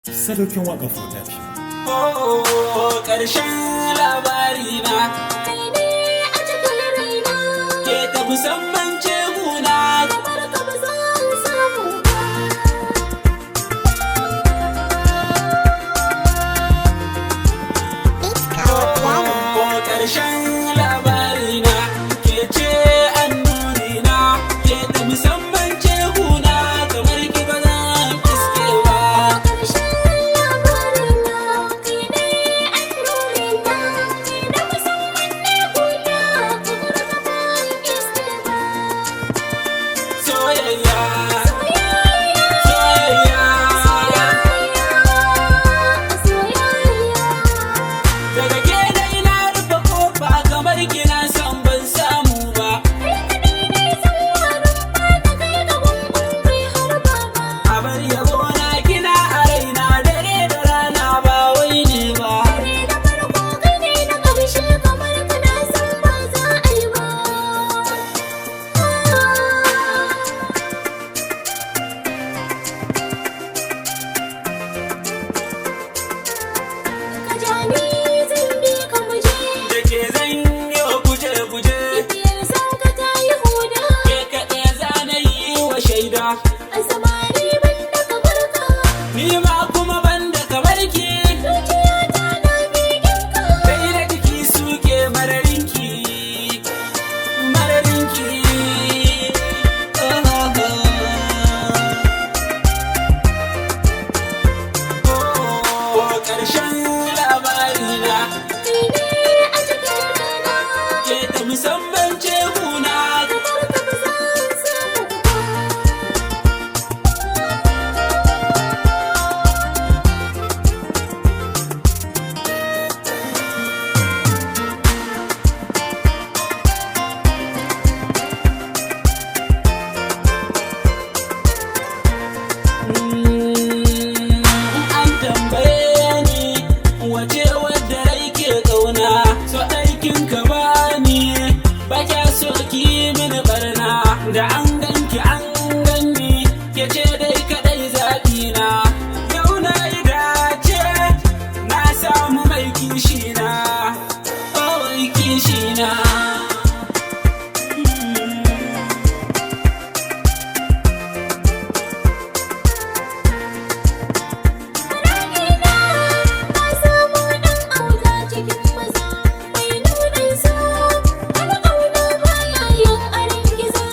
Sadaukin waƙar Production. Oh, ƙarshen labari na Kai ne a cikin raina, ke ta musamman ce guna. kamar ka ba zan samu ba. Oh, ƙarshen labari na ke ce annuri na ke ta musamman ce guna kamar ki ba zan iske ba. Ƙarshen labarina, kai ne annurina, kai na musamman ne kuna, kamar ka ban iske ba. Soyayya, Soyayya, soyayya, soyayya. daga ke dai na rufe kofa kamar kina son ban samu ba. Kai kaɗai ne tsawarin ba na kai ga gungun bai harba ba. A bar yabo na kina a raina dare da rana ba wai ne ba. Kai na farko kai ne na ƙarshe kamar kana san ba za a yi ba. Ka ja ni zan bi ka mu je, Da ke zan yi wa guje-guje, biyar san ka ta yi huda. ke kaɗai za na yi wa shaida. A samari ban da kamar ka, Ni ma kuma ban da kamar ki, zuciyata na begen ka. kai da jiki suke mararinki, mararinki. Oh, ƙarshen labarina Kai ne a cikin rana, ke ta musamman ce kuna. kamar ka ba zan samu ba. An tambaye ni wace wadda rai ke ƙauna, so aikin ka bani ba kya so ki mini barna. Da an ganki an ganni ke ce dai kaɗai zaɓi na. Yau na yi dace na samu mai kishina, oh mai kishina. Ragina na samu ɗan auta cikin maza mai nunin so, wani ƙauna baya yin aron gizo.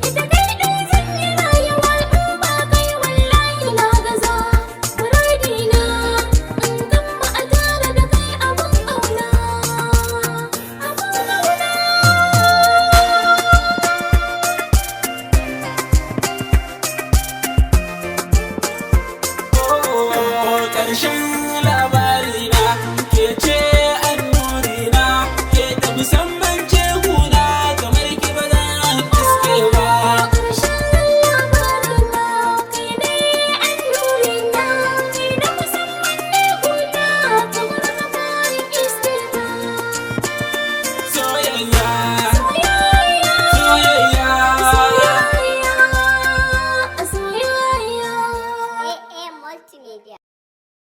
Ita kai ɗin zan yi rayuwa in ba kai wallahi na gaza. Muradina in gamma a tare da kai abin ƙauna, abin ƙauna. Oh, ƙarshen